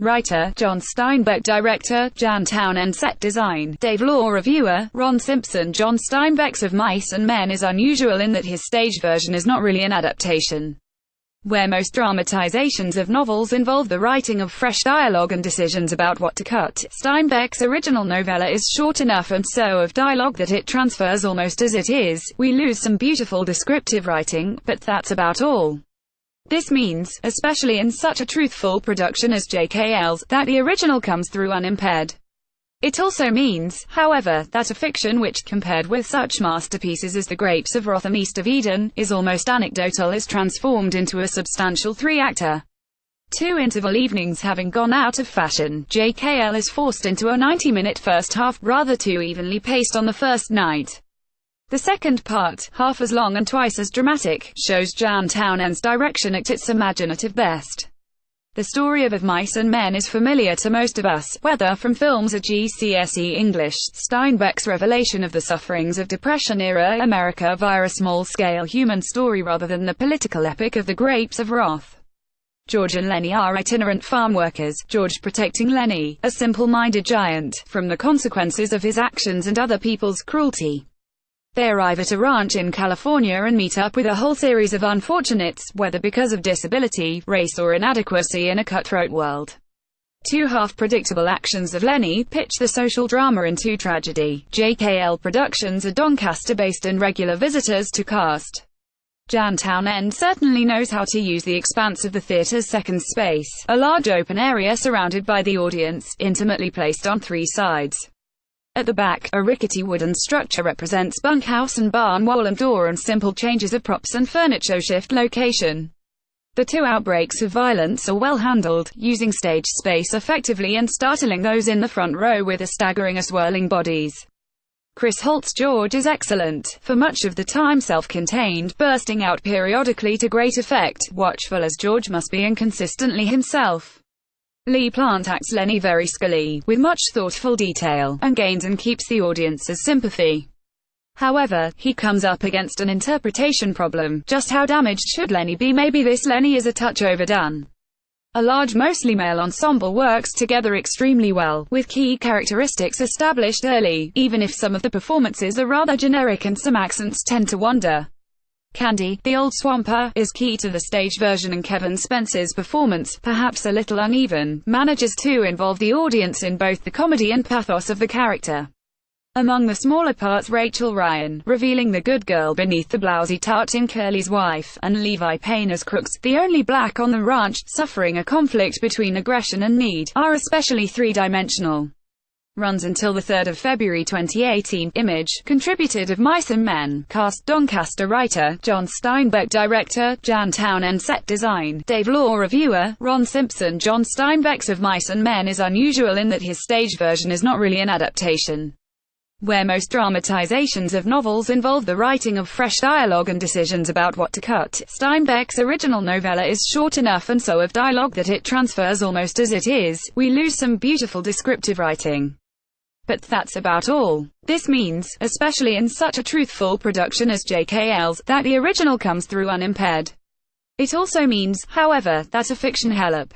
Writer, John Steinbeck. Director, Jan Townend. Set design, Dave Law. Reviewer, Ron Simpson. John Steinbeck's Of Mice and Men is unusual in that his stage version is not really an adaptation. Where most dramatizations of novels involve the writing of fresh dialogue and decisions about what to cut, Steinbeck's original novella is short enough and so of dialogue that it transfers almost as it is. We lose some beautiful descriptive writing, but that's about all. This means, especially in such a truthful production as JKL's, that the original comes through unimpaired. It also means, however, that a fiction which, compared with such masterpieces as The Grapes of Wrath and East of Eden, is almost anecdotal is transformed into a substantial three-actor. Two interval evenings having gone out of fashion, JKL is forced into a 90-minute first half, rather too evenly paced on the first night. The second part, half as long and twice as dramatic, shows Jan Townend's direction at its imaginative best. The story of Mice and Men is familiar to most of us, whether from films or GCSE English. Steinbeck's revelation of the sufferings of Depression-era America via a small-scale human story rather than the political epic of The Grapes of Wrath. George and Lenny are itinerant farm workers, George protecting Lenny, a simple-minded giant, from the consequences of his actions and other people's cruelty. They arrive at a ranch in California and meet up with a whole series of unfortunates, whether because of disability, race or inadequacy in a cutthroat world. Two half-predictable actions of Lenny pitch the social drama into tragedy. JKL Productions are Doncaster-based and regular visitors to cast. Jan Townend certainly knows how to use the expanse of the theatre's second space, a large open area surrounded by the audience, intimately placed on three sides. At the back, a rickety wooden structure represents bunkhouse and barn wall and door, and simple changes of props and furniture shift location. The two outbreaks of violence are well handled, using stage space effectively and startling those in the front row with a staggering swirling bodies. Chris Holt's George is excellent, for much of the time self-contained, bursting out periodically to great effect, watchful as George must be and consistently himself. Lee Plant acts Lenny very skillfully, with much thoughtful detail, and gains and keeps the audience's sympathy. However, he comes up against an interpretation problem. Just how damaged should Lenny be? Maybe this Lenny is a touch overdone. A large mostly male ensemble works together extremely well, with key characteristics established early, even if some of the performances are rather generic and some accents tend to wander. Candy, the old swamper, is key to the stage version, and Kevin Spence's performance, perhaps a little uneven, manages to involve the audience in both the comedy and pathos of the character. Among the smaller parts, Rachel Ryan, revealing the good girl beneath the blousy tartan Curly's wife, and Levi Payne as Crooks, the only black on the ranch, suffering a conflict between aggression and need, are especially three-dimensional. Runs until 3 February 2018. Image, contributed Of Mice and Men. Cast: Doncaster. Writer, John Steinbeck. Director, Jan Townend. Set design, Dave Law. Reviewer, Ron Simpson. John Steinbeck's Of Mice and Men is unusual in that his stage version is not really an adaptation. Where most dramatizations of novels involve the writing of fresh dialogue and decisions about what to cut, Steinbeck's original novella is short enough and so of dialogue that it transfers almost as it is. We lose some beautiful descriptive writing. But that's about all. This means, especially in such a truthful production as JKL's, that the original comes through unimpaired. It also means, however, that a fiction help